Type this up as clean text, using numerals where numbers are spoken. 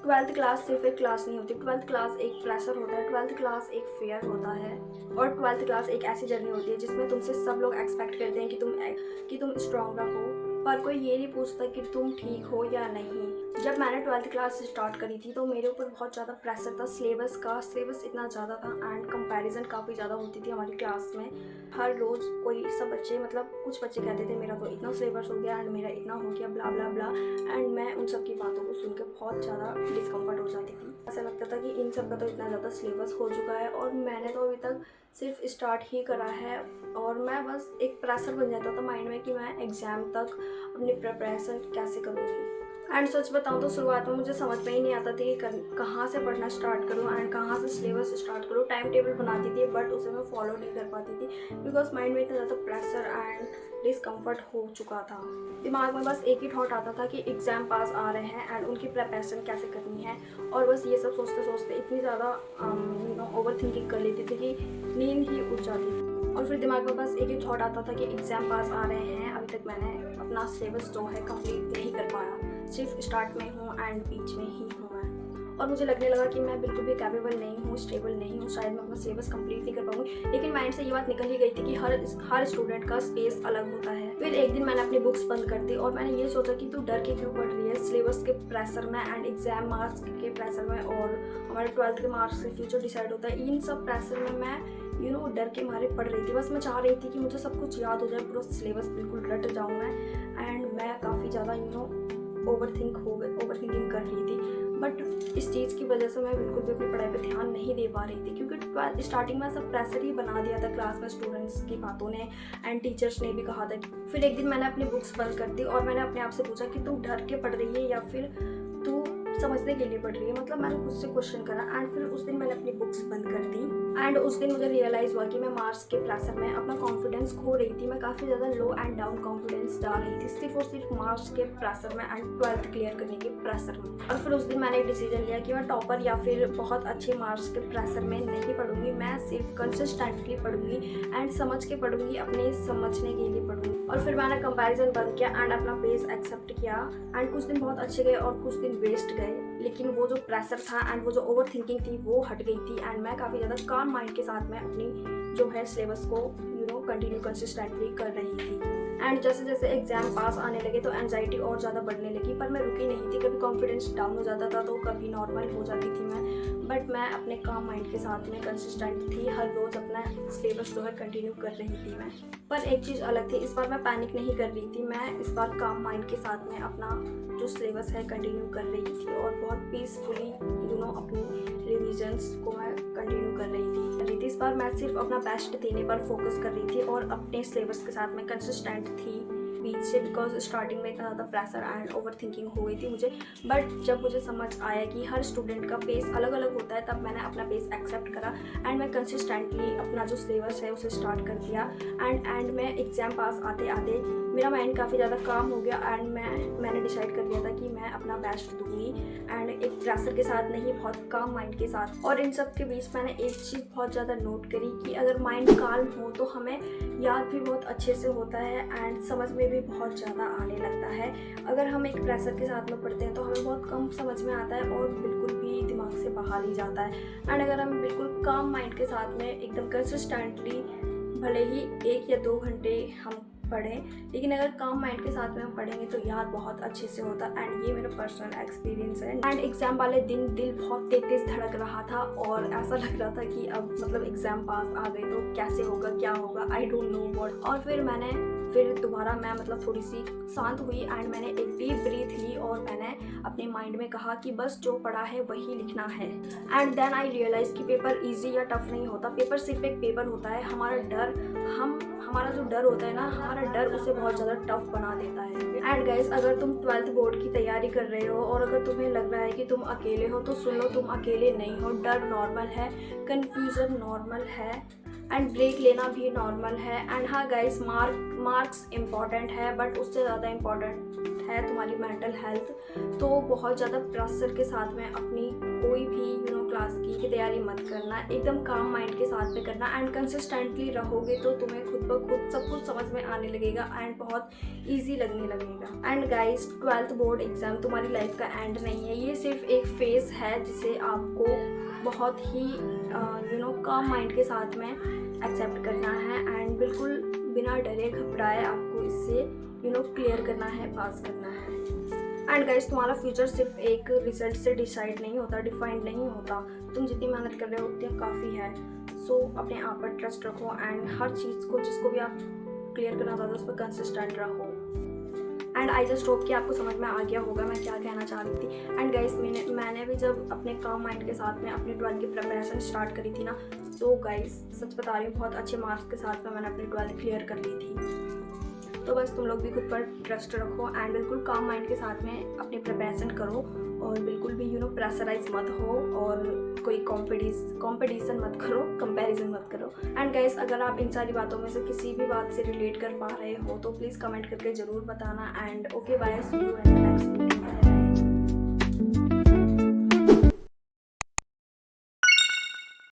Twelfth class सिर्फ एक class नहीं होती। ट्वेल्थ क्लास एक प्रेशर होता है, ट्वेल्थ क्लास एक फेयर होता है, और ट्वेल्थ क्लास एक ऐसी जर्नी होती है जिसमें तुमसे सब लोग एक्सपेक्ट करते हैं कि तुम स्ट्रांग रहो, पर कोई ये नहीं पूछता कि तुम ठीक हो या नहीं। जब मैंने ट्वेल्थ क्लास स्टार्ट करी थी तो मेरे ऊपर बहुत ज़्यादा प्रेशर था सिलेबस इतना ज़्यादा था, एंड कंपैरिजन काफ़ी ज़्यादा होती थी हमारी क्लास में। हर रोज़ सब बच्चे, मतलब कुछ बच्चे कहते थे मेरा तो इतना सिलेबस हो गया एंड मेरा इतना हो गया, ब्ला ब्ला ब्ला, एंड मैं उन सब की बातों को सुन के बहुत ज़्यादा डिस्कम्फर्ट हो जाती थी। ऐसा लगता था कि इन सब का तो इतना ज़्यादा सिलेबस हो चुका है और मैंने तो अभी तक सिर्फ स्टार्ट ही करा है, और मैं बस एक प्रेशर बन जाता था माइंड में कि मैं एग्ज़ाम तक अपनी प्रिपरेशन कैसे करूँगी। एंड सच बताऊँ तो शुरुआत में मुझे समझ में ही नहीं आता था कि कहाँ से पढ़ना स्टार्ट करूँ एंड कहाँ से सिलेबस स्टार्ट करूँ। टाइम टेबल बनाती थी बट उसे मैं फॉलो नहीं कर पाती थी बिकॉज माइंड में इतना ज़्यादा प्रेशर एंड डिस्कम्फर्ट हो चुका था। दिमाग में बस एक ही थॉट आता था कि एग्ज़ाम पास आ रहे हैं एंड उनकी प्रिपरेशन कैसे करनी है, और बस ये सब सोचते सोचते इतनी ज़्यादा ओवर थिंकिंग कर लेती थी कि नींद ही उड़ जाती थी। और फिर दिमाग में बस एक ही थॉट आता था कि एग्ज़ाम पास आ रहे हैं, अभी तक मैंने अपना सिलेबस जो है कंप्लीट नहीं कर पाया, सिर्फ स्टार्ट में हूँ एंड बीच में ही हूँ मैं। और मुझे लगने लगा कि मैं बिल्कुल भी कैपेबल नहीं हूँ, स्टेबल नहीं हूँ, शायद मैं अपना सिलेबस कंप्लीट नहीं कर पाऊंगी। लेकिन माइंड से ये बात निकल ही गई थी कि हर स्टूडेंट का स्पेस अलग होता है। फिर एक दिन मैंने अपनी बुक्स बंद कर दी और मैंने ये सोचा कि तू डर के क्यों पढ़ रही है सिलेबस के प्रेशर में एंड एग्जाम मार्क्स के प्रेशर में, और हमारे 12th के मार्क्स से फ्यूचर डिसाइड होता है। इन सब प्रेशर में मैं डर के मारे पढ़ रही थी। बस मैं चाह रही थी कि मुझे सब कुछ याद हो जाए, पूरा सिलेबस बिल्कुल रट जाऊँ मैं, एंड मैं काफ़ी ज़्यादा ओवर थिंकिंग कर रही थी। बट इस चीज़ की वजह से मैं बिल्कुल भी अपनी पढ़ाई पे ध्यान नहीं दे पा रही थी, क्योंकि स्टार्टिंग में सब प्रेशर ही बना दिया था क्लास में स्टूडेंट्स की बातों ने एंड टीचर्स ने भी कहा था। फिर एक दिन मैंने अपनी बुक्स बंद कर दी और मैंने अपने आप से पूछा कि तू डर के पढ़ रही है या फिर तू समझने के लिए पढ़ रही है। मतलब मैंने खुद से क्वेश्चन करा एंड फिर उस दिन मैंने अपनी बुक्स बंद कर दी। एंड उस दिन मुझे रियलाइज़ हुआ कि मैं मार्क्स के प्रेशर में अपना कॉन्फिडेंस खो रही थी। मैं काफ़ी ज़्यादा लो एंड डाउन कॉन्फिडेंस डाल रही थी सिर्फ और सिर्फ मार्क्स के प्रेशर में एंड 12th क्लियर करने के प्रेशर में। और फिर उस दिन मैंने एक डिसीजन लिया कि मैं टॉपर या फिर बहुत अच्छे मार्क्स के प्रेशर में नहीं पढ़ूंगी, मैं सिर्फ कंसिस्टेंटली पढ़ूंगी एंड समझ के पढ़ूंगी, अपने समझने के लिए पढ़ूंगी। और फिर मैंने कंपैरिजन बंद किया एंड अपना पेस एक्सेप्ट किया एंड कुछ दिन बहुत अच्छे गए और कुछ दिन वेस्ट गए, लेकिन वो जो प्रेशर था एंड वो जो ओवर थिंकिंग थी वो हट गई थी एंड मैं काफ़ी ज़्यादा काम माइंड के साथ में अपनी जो है सिलेबस को कंटिन्यू कंसिस्टेंटली कर रही थी। एंड जैसे जैसे एग्जाम पास आने लगे तो एंजाइटी और ज़्यादा बढ़ने लगी, पर मैं रुकी नहीं थी। कभी कॉन्फिडेंस डाउन हो जाता था तो कभी नॉर्मल हो जाती थी मैं, बट मैं अपने काम माइंड के साथ में कंसिस्टेंट थी। हर रोज़ अपना सिलेबस जो है कंटिन्यू कर रही थी मैं। पर एक चीज़ अलग थी, इस बार मैं पैनिक नहीं कर रही थी, मैं इस बार काम माइंड के साथ में अपना जो सिलेबस है कंटिन्यू कर रही थी और बहुत पीसफुली अपनी रिविजन्स को मैं कंटिन्यू कर रही थी। इस बार मैं सिर्फ अपना बेस्ट देने पर फोकस कर रही थी और अपने सिलेबस के साथ में कंसिस्टेंट थी बीच से, बिकॉज स्टार्टिंग में इतना ज़्यादा प्रेशर एंड ओवर थिंकिंग हो गई थी मुझे। बट जब मुझे समझ आया कि हर स्टूडेंट का पेस अलग अलग होता है, तब मैंने अपना पेस एक्सेप्ट करा एंड मैं कंसिस्टेंटली अपना जो सिलेबस है उसे स्टार्ट कर दिया। एंड में एग्ज़ाम पास आते आते मेरा माइंड काफ़ी ज़्यादा काम हो गया एंड मैंने डिसाइड कर लिया था कि मैं अपना बेस्ट दूंगी एंड एक प्रेशर के साथ नहीं, बहुत काम माइंड के साथ। और इन सब के बीच मैंने एक चीज़ बहुत ज़्यादा नोट करी कि अगर माइंड काल्म हो तो हमें याद भी बहुत अच्छे से होता है एंड समझ में भी बहुत ज़्यादा आने लगता है। अगर हम एक प्रेशर के साथ में पढ़ते हैं तो हमें बहुत कम समझ में आता है और बिल्कुल भी दिमाग से बाहर ही जाता है। एंड अगर हम बिल्कुल काम माइंड के साथ में एकदम कंसिस्टेंटली भले ही 1 या 2 घंटे हम पढ़ें, लेकिन अगर काम माइंड के साथ में हम पढ़ेंगे तो याद बहुत अच्छे से होता है। एंड ये मेरा पर्सनल एक्सपीरियंस है। एंड एग्ज़ाम वाले दिन दिल बहुत तेज धड़क रहा था और ऐसा लग रहा था कि अब मतलब एग्ज़ाम पास आ गए तो कैसे होगा, क्या होगा, आई डोंट नो व्हाट। और फिर दोबारा मैं थोड़ी सी शांत हुई एंड मैंने एक डीप ब्रीथ ली और मैंने अपने माइंड में कहा कि बस जो पढ़ा है वही लिखना है। एंड देन आई रियलाइज कि पेपर इजी या टफ नहीं होता, पेपर सिर्फ एक पेपर होता है। हमारा जो डर होता है ना, हमारा डर उसे बहुत ज़्यादा टफ बना देता है। एंड गाइस, अगर तुम 12th बोर्ड की तैयारी कर रहे हो और अगर तुम्हें लग रहा है कि तुम अकेले हो तो सुन लो, तुम अकेले नहीं हो। डर नॉर्मल है, कन्फ्यूज़न नॉर्मल है एंड ब्रेक लेना भी नॉर्मल है। एंड हाँ गाइस, मार्क्स इम्पॉर्टेंट है बट उससे ज़्यादा इम्पॉर्टेंट है तुम्हारी मेंटल हेल्थ। तो बहुत ज़्यादा प्रेशर के साथ में अपनी कोई भी क्लास की तैयारी मत करना, एकदम काम माइंड के साथ में करना एंड कंसिस्टेंटली रहोगे तो तुम्हें खुद ब खुद सब कुछ समझ में आने लगेगा एंड बहुत ईजी लगने लगेगा। And guys, 12th board exam तुम्हारी लाइफ का एंड नहीं है, ये सिर्फ एक फेज़ है जिसे आपको बहुत ही काम माइंड के साथ में एक्सेप्ट करना है एंड बिल्कुल बिना डरे घबराए आपको इससे क्लियर करना है, पास करना है। एंड गाइस, तुम्हारा फ्यूचर सिर्फ एक रिजल्ट से डिसाइड नहीं होता, डिफाइंड नहीं होता। तुम जितनी मेहनत कर रहे हो उतनी काफ़ी है। सो अपने आप पर ट्रस्ट रखो एंड हर चीज़ को जिसको भी आप क्लियर करना चाहते हो उस पर कंसिस्टेंट रहो। एंड आई जस्ट होप कि आपको समझ में आ गया होगा मैं क्या कहना चाह रही थी। एंड गाइस, मैंने भी जब अपने काम माइंड के साथ में अपनी 12th की प्रिपरेशन स्टार्ट करी थी ना, तो गाइस सच बता रही हूँ बहुत अच्छे मार्क्स के साथ में मैंने अपनी 12th क्लियर कर ली थी। तो बस तुम लोग भी खुद पर ट्रस्ट रखो एंड बिल्कुल काम माइंड के साथ में अपनी प्रिपरेशन करो और बिल्कुल भी प्रेशराइज मत हो और कोई कंपटीशन मत करो, कंपैरिजन मत करो। एंड गाइस, अगर आप इन सारी बातों में से किसी भी बात से रिलेट कर पा रहे हो तो प्लीज़ कमेंट करके ज़रूर बताना। And okay, bye, see you.